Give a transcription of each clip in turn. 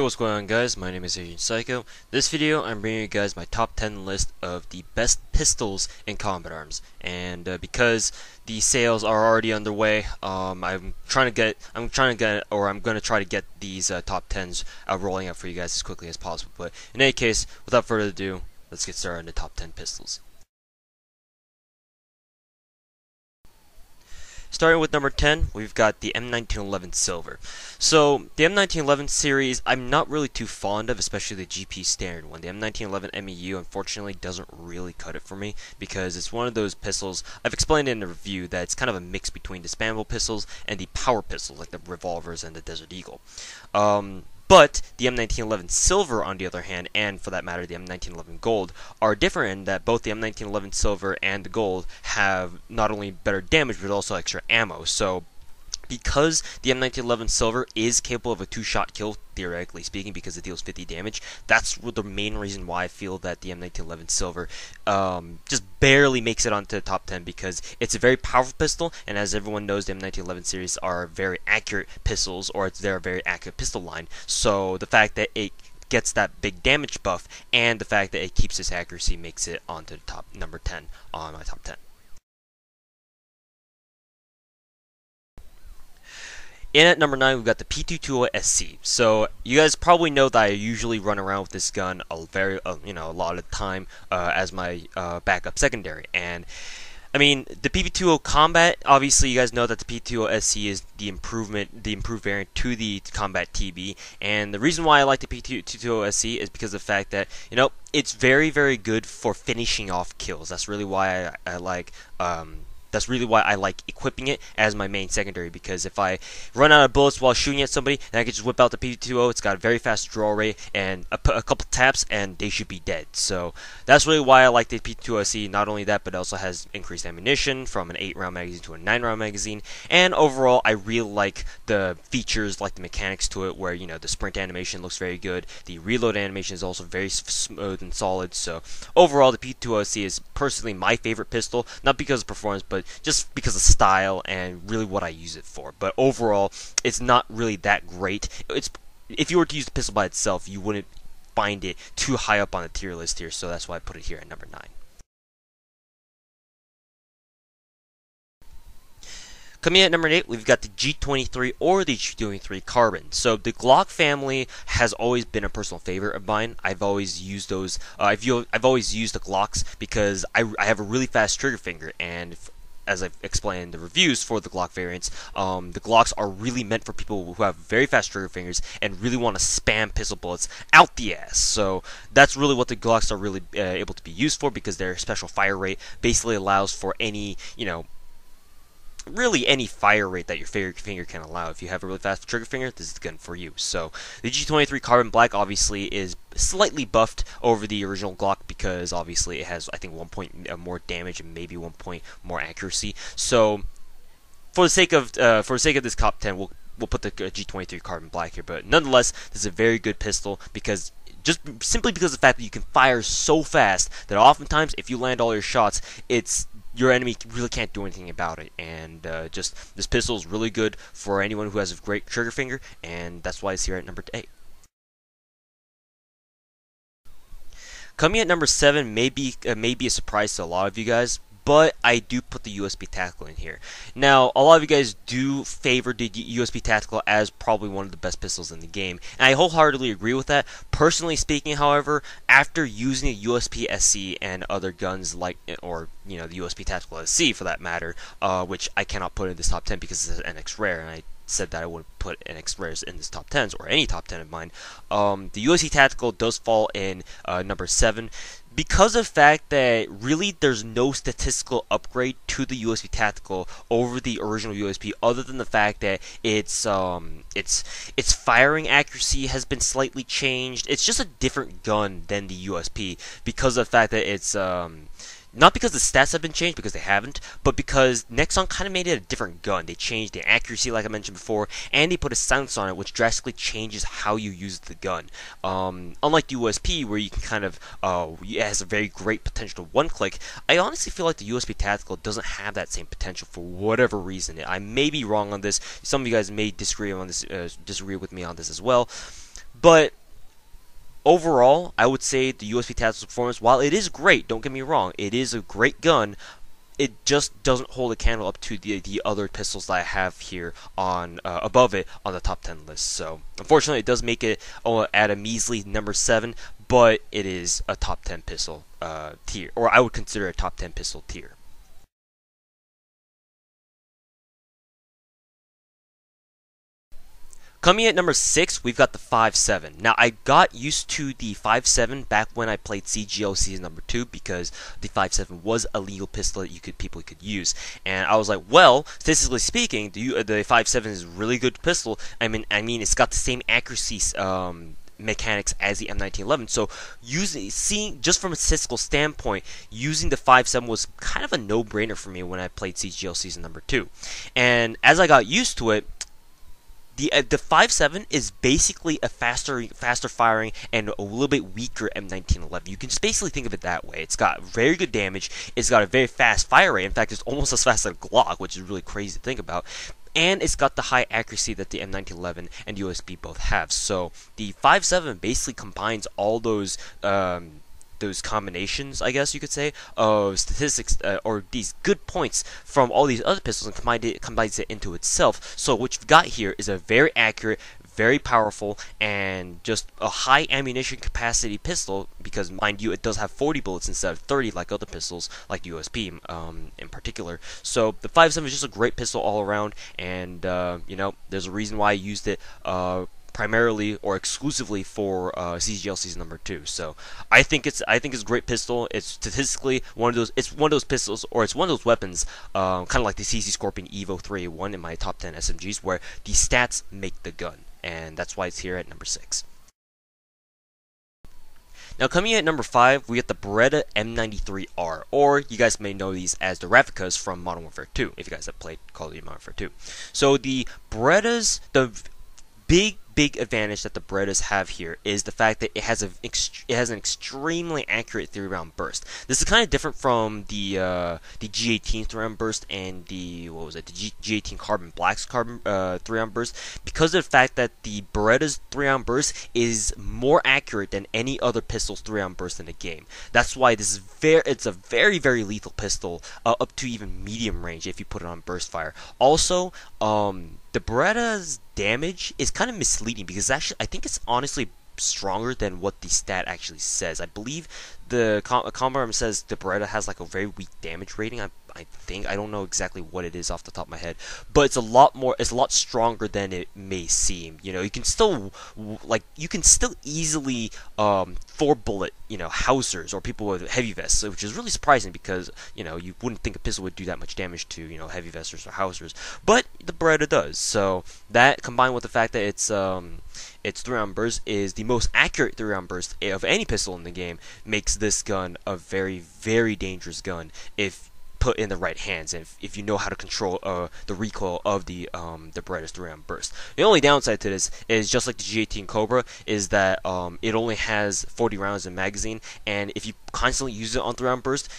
Hey, what's going on, guys? My name is Agent Psycho. This video, I'm bringing you guys my top 10 list of the best pistols in combat arms. And because the sales are already underway, I'm gonna try to get these top 10s rolling out for you guys as quickly as possible. But in any case, without further ado, let's get started on the top 10 pistols. Starting with number 10, we've got the M1911 Silver. So, the M1911 series, I'm not really too fond of, especially the GP standard one. The M1911 MEU, unfortunately, doesn't really cut it for me, because it's one of those pistols, I've explained in the review, that it's kind of a mix between the spammable pistols and the power pistols, like the revolvers and the Desert Eagle. But the M1911 Silver, on the other hand, and for that matter the M1911 Gold, are different in that both the M1911 Silver and the Gold have not only better damage but also extra ammo. So because the M1911 Silver is capable of a two-shot kill, theoretically speaking, because it deals 50 damage, that's the main reason why I feel that the M1911 Silver just barely makes it onto the top 10, because it's a very powerful pistol, and as everyone knows, the M1911 series are very accurate pistols, or they're a very accurate pistol line, so the fact that it gets that big damage buff, and the fact that it keeps its accuracy makes it onto the top number 10 on my top 10. In at number 9, we've got the P220SC. So you guys probably know that I usually run around with this gun a lot of the time as my backup secondary. And I mean, the PP20 Combat, obviously you guys know that the P220SC is the improved variant to the Combat TB. And the reason why I like the P220SC is because of the fact that, it's very, very good for finishing off kills. That's really why I like equipping it as my main secondary, because if I run out of bullets while shooting at somebody, then I can just whip out the P220. It's got a very fast draw rate, and a couple taps, and they should be dead. So that's really why I like the P220SC. Not only that, but it also has increased ammunition from an 8-round magazine to a 9-round magazine, and overall, I really like the features, like the mechanics to it, where, the sprint animation looks very good. The reload animation is also very smooth and solid. So overall, the P220SC is personally my favorite pistol, not because of performance, but just because of style and really what I use it for. But overall, it's not really that great. If you were to use the pistol by itself, you wouldn't find it too high up on the tier list here, so that's why I put it here at number 9. Coming in at number 8, we've got the G23 or the G23 Carbon. So the Glock family has always been a personal favorite of mine. I've always used those. I've always used the Glocks because I have a really fast trigger finger, and as I've explained in the reviews for the Glock variants, the Glocks are really meant for people who have very fast trigger fingers and really want to spam pistol bullets out the ass. So that's really what the Glocks are really able to be used for, because their special fire rate basically allows for any, really any fire rate that your finger can allow. If you have a really fast trigger finger, this is the gun for you. So the G23 Carbon Black obviously is slightly buffed over the original Glock, because obviously it has, I think, 1 point more damage and maybe 1 point more accuracy. So for the sake of this top 10, we'll put the G23 Carbon Black here. But nonetheless, this is a very good pistol, because simply because of the fact that you can fire so fast that oftentimes if you land all your shots, your enemy really can't do anything about it. And just this pistol is really good for anyone who has a great trigger finger, and that's why it's here at number 8. Coming at number 7 may be a surprise to a lot of you guys, but I do put the USP Tactical in here. Now, a lot of you guys do favor the USP Tactical as probably one of the best pistols in the game, and I wholeheartedly agree with that. Personally speaking, however, after using the USPSE and other guns like, or the USP Tactical SC for that matter, which I cannot put in this top 10 because it's an NX Rare, and I said that I wouldn't put NX Rares in this top 10s or any top 10 of mine. The USP Tactical does fall in number 7. Because of the fact that really there's no statistical upgrade to the USP Tactical over the original USP, other than the fact that its firing accuracy has been slightly changed. It's just a different gun than the USP, because of the fact that it's not because the stats have been changed, because they haven't, but because Nexon kind of made it a different gun. They changed the accuracy, like I mentioned before, and they put a silence on it, which drastically changes how you use the gun. Unlike the USP, where you can kind of, it has a very great potential to one-click, I honestly feel like the USP Tactical doesn't have that same potential for whatever reason. I may be wrong on this. Some of you guys may disagree on this, disagree with me on this as well. But overall, I would say the USP Tactical performance, while it is great, don't get me wrong, it is a great gun. It just doesn't hold a candle up to the other pistols that I have here on above it on the top 10 list. So unfortunately, it does make it at a measly number 7, but it is a top 10 pistol tier, or I would consider a top 10 pistol tier. Coming at number 6, we've got the 5.7. Now, I got used to the 5.7 back when I played CGO Season number 2 because the 5.7 was a legal pistol that people could use. And I was like, well, statistically speaking, the 5.7 is a really good pistol. I mean, it's got the same accuracy mechanics as the M1911. So seeing just from a statistical standpoint, using the 5.7 was kind of a no-brainer for me when I played CGO Season number 2. And as I got used to it, the 5.7 is basically a faster firing and a little bit weaker M1911. You can just basically think of it that way. It's got very good damage. It's got a very fast fire rate. In fact, it's almost as fast as a Glock, which is really crazy to think about. And it's got the high accuracy that the M1911 and USP both have. So the 5.7 basically combines all those combinations, I guess you could say, of statistics or these good points from all these other pistols and combines it into itself. So what you've got here is a very accurate, very powerful, and just a high ammunition capacity pistol, because mind you, it does have 40 bullets instead of 30 like other pistols, like USP in particular. So the 5.7 is just a great pistol all around, and you know, there's a reason why I used it primarily or exclusively for CGL Season number 2. So I think it's a great pistol. It's statistically one of those pistols, or it's one of those weapons, kind of like the CC Scorpion Evo 3A1 in my top 10 SMGs, where the stats make the gun, and that's why it's here at number 6. Now, coming in at number 5, we get the Beretta M93R, or you guys may know these as the replicas from Modern Warfare 2, if you guys have played Call of Duty Modern Warfare 2. So the Berettas, the big advantage that the Berettas have here is the fact that it has an extremely accurate 3-round burst. This is kind of different from the G18 3-round burst and the G18 Carbon Black's 3-round burst, because of the fact that the Beretta's 3-round burst is more accurate than any other pistol's 3-round burst in the game. That's why this is it's a very lethal pistol, up to even medium range if you put it on burst fire. Also, the Beretta's damage is kind of misleading because actually I think it's honestly stronger than what the stat actually says. I believe the combo says the Beretta has like a very weak damage rating. I think, I don't know exactly what it is off the top of my head, but it's a lot stronger than it may seem. You know, you can still easily 4-bullet, you know, housers or people with heavy vests, which is really surprising because, you know, you wouldn't think a pistol would do that much damage to, you know, heavy vesters or housers, but the Beretta does. So that, combined with the fact that its 3-round burst is the most accurate 3-round burst of any pistol in the game, makes this gun a very dangerous gun if put in the right hands, and if you know how to control the recoil of the Beretta's 3-round burst. The only downside to this is, just like the G18 Cobra, is that it only has 40 rounds in magazine, and if you constantly use it on 3-round burst,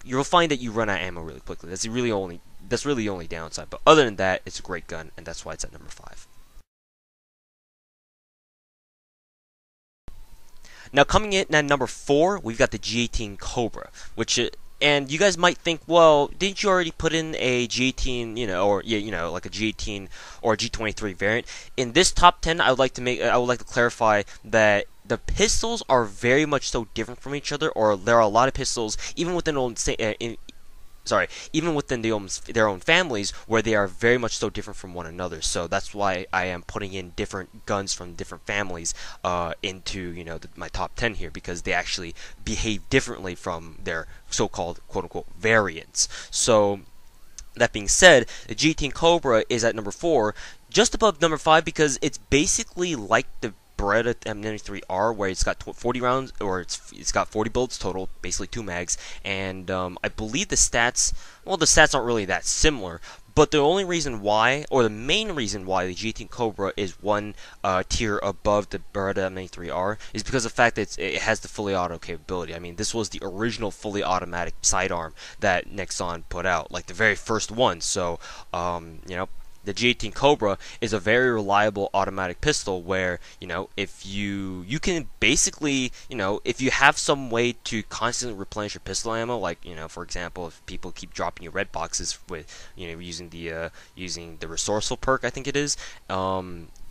you'll find that you run out of ammo really quickly. That's really the only downside. But other than that, it's a great gun, and that's why it's at number 5. Now, coming in at number 4, we've got the G18 Cobra, which and you guys might think, well, didn't you already put in a G18, like a G18 or a G23 variant? In this top 10, I would like to clarify that the pistols are very much so different from each other, or there are a lot of pistols, even within their own families, where they are very much so different from one another. So that's why I am putting in different guns from different families into my top 10 here, because they actually behave differently from their so-called quote-unquote variants. So that being said, the G18 Cobra is at number 4, just above number 5, because it's basically like the Beretta M93R, where it's got 40 rounds, or it's got 40 bullets total, basically 2 mags, and I believe the stats aren't really that similar, but the only reason why, or the main reason why, the G18 Cobra is one tier above the Beretta M93R is because of the fact that it has the fully auto capability. I mean, this was the original fully automatic sidearm that Nexon put out, like the very first one, so, the G18 Cobra is a very reliable automatic pistol where, if you can basically, if you have some way to constantly replenish your pistol ammo, like, for example, if people keep dropping you red boxes with, using the resourceful perk, I think it is,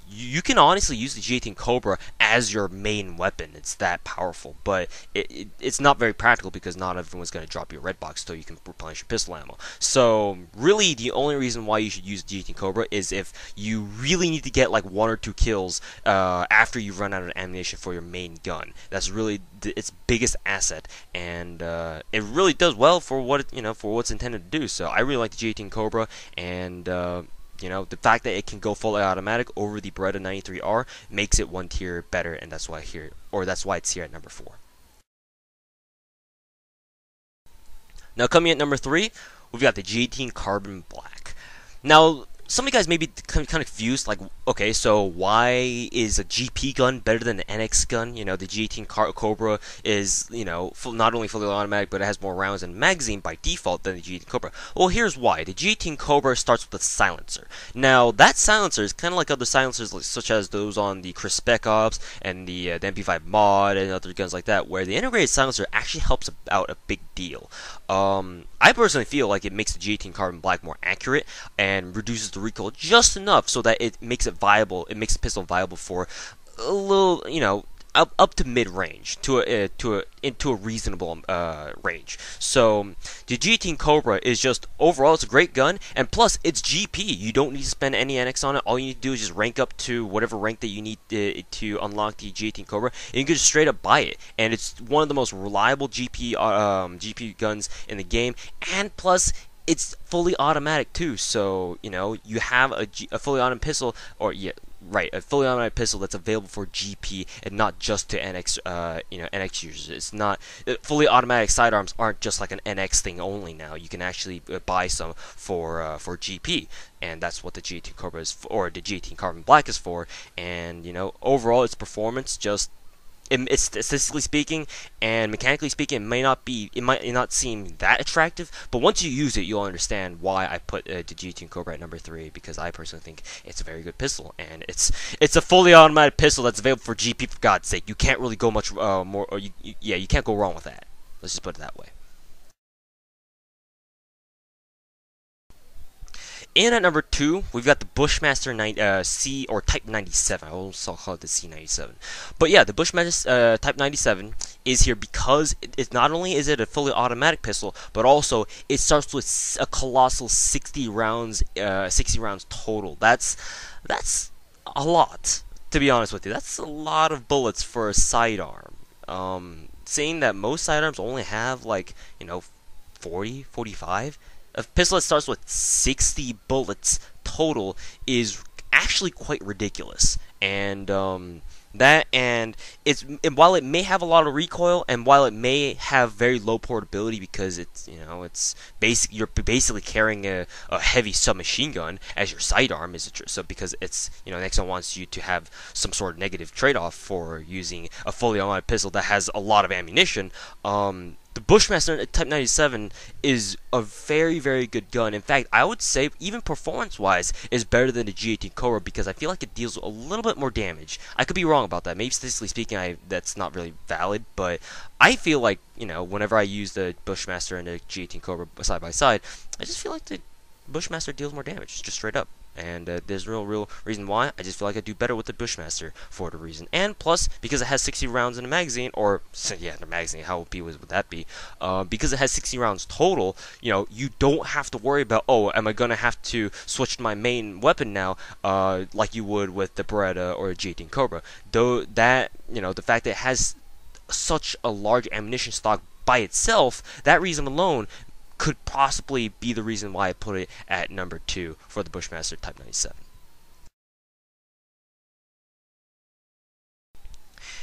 you can honestly use the G18 Cobra as your main weapon. It's that powerful, but it's not very practical because not everyone's going to drop you a red box so you can replenish your pistol ammo. So really, the only reason why you should use G18 Cobra is if you really need to get like 1 or 2 kills after you run out of ammunition for your main gun. That's really its biggest asset, and it really does well for what for what's intended to do. So I really like the G18 Cobra, and the fact that it can go fully automatic over the Beretta 93R makes it one tier better, and that's why it's here at number 4. Now coming at number 3, we've got the G18 Carbon Black. Now, some of you guys may be kind of confused, like, okay, so why is a GP gun better than an NX gun? The G18 Cobra is, not only fully automatic, but it has more rounds and magazine by default than the G18 Cobra. Well, here's why. The G18 Cobra starts with a silencer. Now, that silencer is kind of like other silencers, such as those on the Chris Spec Ops and the MP5 mod and other guns like that, where the integrated silencer actually helps out a big deal. I personally feel like it makes the G18 Carbon Black more accurate and reduces the recoil just enough so that it makes it viable. It makes the pistol viable for a little, up to mid-range, into a reasonable range. So the G18 Cobra is just overall, it's a great gun, and plus it's GP. You don't need to spend any NX on it. All you need to do is just rank up to whatever rank that you need to unlock the G18 Cobra, and you can just straight up buy it. And it's one of the most reliable GP guns in the game, and plus it's fully automatic too. So you have a fully automatic pistol, or a fully automatic pistol that's available for GP and not just to NX, NX users. It's not fully automatic sidearms aren't just like an NX thing only now. You can actually buy some for GP, and that's what the G18 Cobra is for, or the G18 Carbon Black is for. And overall, its performance just. It's statistically speaking and mechanically speaking, it might not seem that attractive, but once you use it, you'll understand why I put the G18 Cobra at number 3, because I personally think it's a very good pistol, and it's a fully automatic pistol that's available for GP. For God's sake, you can't really go much more, or you can't go wrong with that. Let's just put it that way. And at number 2, we've got the Bushmaster C or Type 97. I almost call it the C97. But yeah, the Bushmaster Type 97 is here because it's not only is it a fully automatic pistol, but also it starts with a colossal 60 rounds total. That's a lot, to be honest with you. That's a lot of bullets for a sidearm. Saying that most sidearms only have 40, 45. A pistol that starts with 60 bullets total is actually quite ridiculous, and while it may have a lot of recoil, and while it may have very low portability because you're basically carrying a heavy submachine gun as your sidearm, so because it's Nexon wants you to have some sort of negative trade-off for using a fully automatic pistol that has a lot of ammunition. The Bushmaster Type 97 is a very, very good gun. In fact, I would say, even performance-wise, is better than the G18 Cobra because I feel like it deals a little bit more damage. I could be wrong about that. Maybe statistically speaking, that's not really valid, but I feel like, whenever I use the Bushmaster and the G18 Cobra side by side, I just feel like the Bushmaster deals more damage, just straight up. And there's real reason why. I just feel like I do better with the Bushmaster for the reason. And plus, because it has 60 rounds in a magazine, or, yeah, the magazine, how OP would that be? Because it has 60 rounds total, you don't have to worry about, oh, am I going to have to switch to my main weapon now, like you would with the Beretta or G18 Cobra. Though that, the fact that it has such a large ammunition stock by itself, that reason alone could possibly be the reason why I put it at number 2 for the Bushmaster Type 97.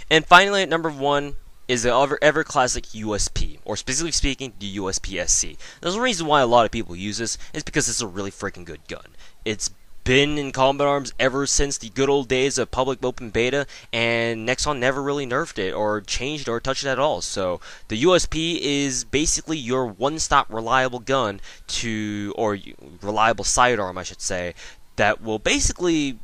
And finally, at number 1 is the ever classic USP, or specifically speaking, the USPSE. There's a reason why a lot of people use this, is because it's a really freaking good gun. It's been in combat arms ever since the good old days of public open beta, and Nexon never really nerfed it or changed or touched it at all. So the USP is basically your one-stop reliable gun or reliable sidearm, I should say, that will basically,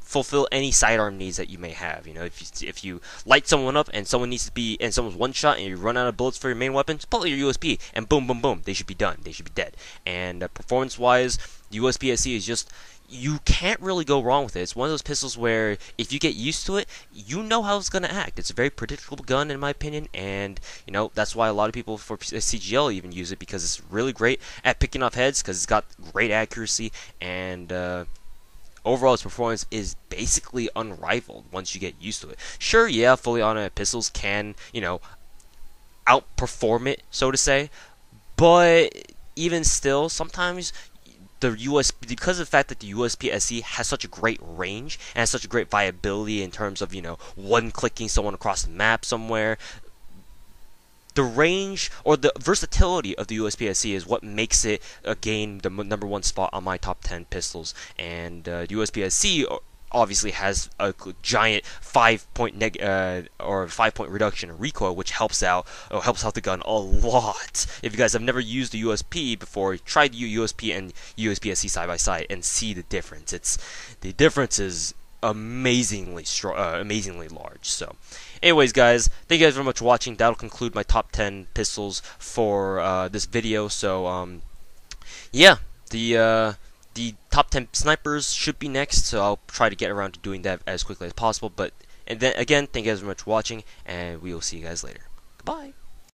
fulfill any sidearm needs that you may have. If you light someone up and someone needs to be and someone's one shot and you run out of bullets for your main weapons, pull out your USP and boom, boom, boom, they should be done. They should be dead. And performance-wise, USPSE is just, you can't really go wrong with it. It's one of those pistols where if you get used to it, you know how it's gonna act. It's a very predictable gun in my opinion, and that's why a lot of people for CGL even use it, because it's really great at picking off heads because it's got great accuracy, and overall its performance is basically unrivaled once you get used to it. Sure, yeah, fully automatic pistols can outperform it, so to say, but even still, sometimes because of the fact that the USPSE has such a great range and has such a great viability in terms of one-clicking someone across the map somewhere, the range or the versatility of the USPSE is what makes it gain the number one spot on my top 10 pistols. And USPSE obviously has a giant 5-point reduction in recoil, which helps out the gun a lot. If you guys have never used the USP before, try the USP and USPSE side by side and see the difference. The difference is amazingly strong, amazingly large. So, anyways, guys, thank you guys very much for watching. That'll conclude my top 10 pistols for this video. So, yeah, the top 10 snipers should be next, so I'll try to get around to doing that as quickly as possible. And then again, thank you guys very much for watching, and we will see you guys later. Goodbye.